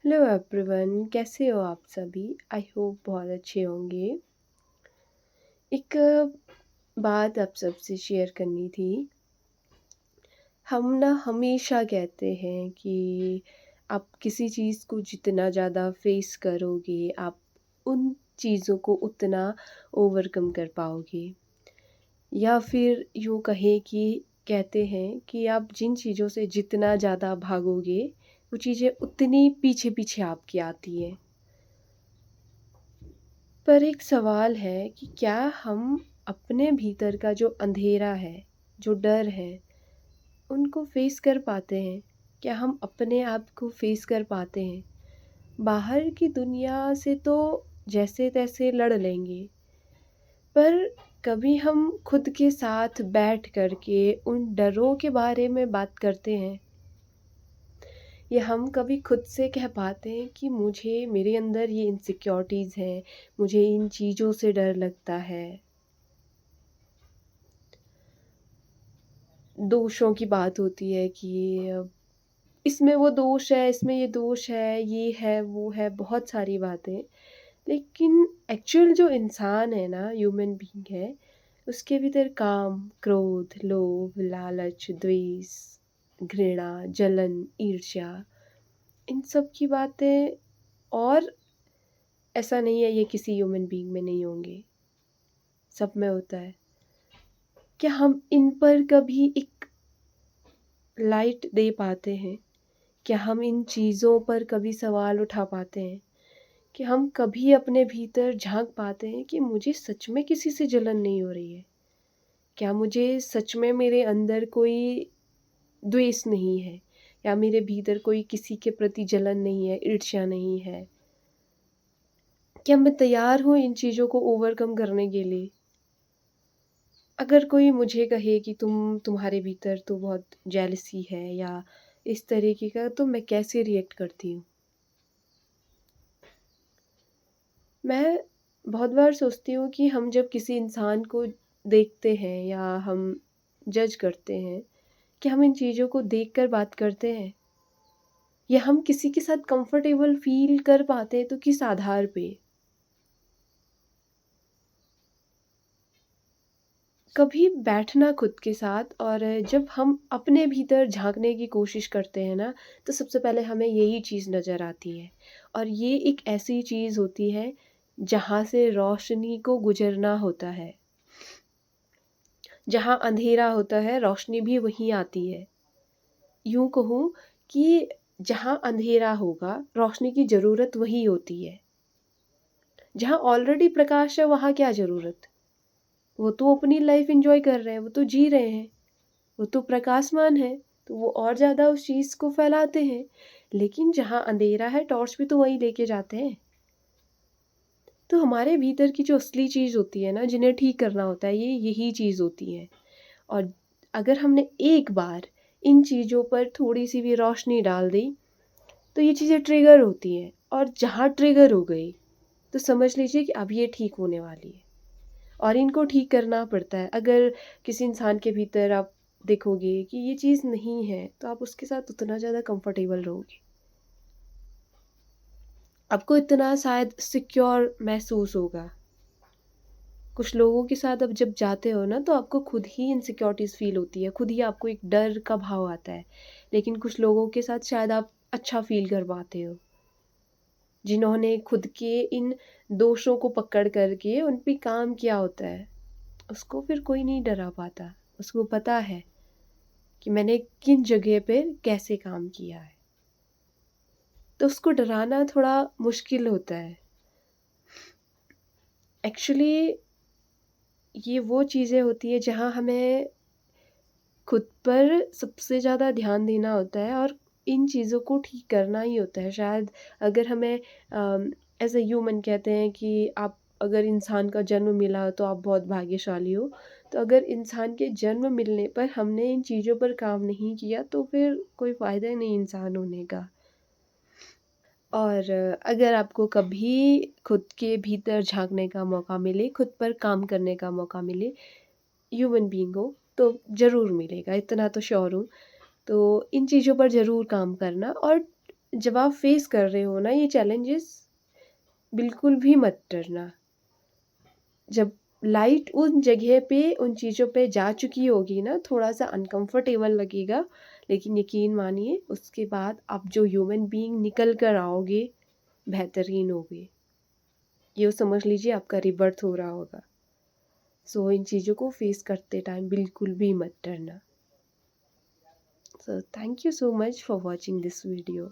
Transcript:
Hello everyone, कैसे हो आप सभी? आई होप बहुत अच्छे होंगे। एक बात आप सबसे शेयर करनी थी। हम ना हमेशा कहते हैं कि आप किसी चीज़ को जितना ज़्यादा फेस करोगे, आप उन चीज़ों को उतना ओवरकम कर पाओगे। या फिर यूँ कहें कि कहते हैं कि आप जिन चीज़ों से जितना ज़्यादा भागोगे, वो चीज़ें उतनी पीछे-पीछे आपकी आती हैं। पर एक सवाल है कि क्या हम अपने भीतर का जो अंधेरा है, जो डर है, उनको फेस कर पाते हैं? क्या हम अपने आप को फेस कर पाते हैं? बाहर की दुनिया से तो जैसे-तैसे लड़ लेंगे, पर कभी हम खुद के साथ बैठ कर के उन डरों के बारे में बात करते हैं? या हम कभी खुद से कह पाते हैं कि मुझे मेरे अंदर ये इनसिक्योरिटीज़ हैं, मुझे इन चीज़ों से डर लगता है? दोषों की बात होती है कि इसमें वो दोष है, इसमें ये दोष है, ये है, वो है, बहुत सारी बातें। लेकिन एक्चुअल जो इंसान है ना, ह्यूमन बीइंग है, उसके भीतर काम, क्रोध, लोभ, लालच, द्वेष, घृणा, जलन, ईर्ष्या, इन सब की बातें। और ऐसा नहीं है ये किसी ह्यूमन बीइंग में नहीं होंगे, सब में होता है। क्या हम इन पर कभी एक लाइट दे पाते हैं? क्या हम इन चीज़ों पर कभी सवाल उठा पाते हैं? कि हम कभी अपने भीतर झाँक पाते हैं कि मुझे सच में किसी से जलन नहीं हो रही है? क्या मुझे सच में मेरे अंदर कोई द्वेष नहीं है? या मेरे भीतर कोई किसी के प्रति जलन नहीं है, ईर्ष्या नहीं है? क्या मैं तैयार हूँ इन चीज़ों को ओवरकम करने के लिए? अगर कोई मुझे कहे कि तुम्हारे भीतर तो बहुत जेलसी है या इस तरीके का, तो मैं कैसे रिएक्ट करती हूँ? मैं बहुत बार सोचती हूँ कि हम जब किसी इंसान को देखते हैं या हम जज करते हैं, कि हम इन चीज़ों को देखकर बात करते हैं? या हम किसी के साथ कंफर्टेबल फ़ील कर पाते हैं तो किस आधार पे? कभी बैठना खुद के साथ, और जब हम अपने भीतर झाँकने की कोशिश करते हैं ना, तो सबसे पहले हमें यही चीज़ नज़र आती है। और ये एक ऐसी चीज़ होती है, जहाँ से रोशनी को गुज़रना होता है। जहाँ अंधेरा होता है, रोशनी भी वहीं आती है। यूँ कहूँ कि जहाँ अंधेरा होगा, रोशनी की ज़रूरत वही होती है। जहाँ ऑलरेडी प्रकाश है, वहाँ क्या ज़रूरत? वो तो अपनी लाइफ़ एन्जॉय कर रहे हैं, वो तो जी रहे हैं, वो तो प्रकाशमान है, तो वो और ज़्यादा उस चीज़ को फैलाते हैं। लेकिन जहाँ अंधेरा है, टॉर्च भी तो वही लेके जाते हैं। तो हमारे भीतर की जो असली चीज़ होती है ना, जिन्हें ठीक करना होता है, ये यही चीज़ होती है। और अगर हमने एक बार इन चीज़ों पर थोड़ी-सी भी रोशनी डाल दी, तो ये चीज़ें ट्रिगर होती हैं, और जहाँ ट्रिगर हो गई, तो समझ लीजिए कि अब ये ठीक होने वाली है, और इनको ठीक करना पड़ता है। अगर किसी इंसान के भीतर आप देखोगे कि ये चीज़ नहीं है, तो आप उसके साथ उतना ज़्यादा कंफर्टेबल रहोगे। आपको इतना शायद सिक्योर महसूस होगा। कुछ लोगों के साथ अब जब जाते हो ना, तो आपको खुद ही इनसिक्योरिटीज़ फ़ील होती है, खुद ही आपको एक डर का भाव आता है। लेकिन कुछ लोगों के साथ शायद आप अच्छा फ़ील कर पाते हो, जिन्होंने खुद के इन दोषों को पकड़ कर के उन पे काम किया होता है, उसको फिर कोई नहीं डरा पाता। उसको पता है कि मैंने किन जगह पे कैसे काम किया है, तो उसको डराना थोड़ा मुश्किल होता है। एक्चुअली ये वो चीज़ें होती हैं जहाँ हमें खुद पर सबसे ज़्यादा ध्यान देना होता है, और इन चीज़ों को ठीक करना ही होता है। शायद अगर हमें एज़ अ ह्यूमन कहते हैं कि आप अगर इंसान का जन्म मिला हो तो आप बहुत भाग्यशाली हो। तो अगर इंसान के जन्म मिलने पर हमने इन चीज़ों पर काम नहीं किया, तो फिर कोई फ़ायदा ही नहीं इंसान होने का। और अगर आपको कभी खुद के भीतर झाँकने का मौका मिले, खुद पर काम करने का मौका मिले, ह्यूमन बीइंग हो, तो ज़रूर मिलेगा, इतना तो श्योर हूँ। तो इन चीज़ों पर ज़रूर काम करना, और जब आप फेस कर रहे हो ना ये चैलेंजेस, बिल्कुल भी मत डरना। जब लाइट उन जगह पे, उन चीज़ों पे जा चुकी होगी ना, थोड़ा-सा अनकंफर्टेबल लगेगा, लेकिन यकीन मानिए उसके बाद आप जो ह्यूमन बीइंग निकल कर आओगे, बेहतरीन होगे। ये समझ लीजिए आपका रीबर्थ हो रहा होगा। सो इन चीज़ों को फेस करते टाइम बिल्कुल भी मत डरना। So thank you so much for watching this video.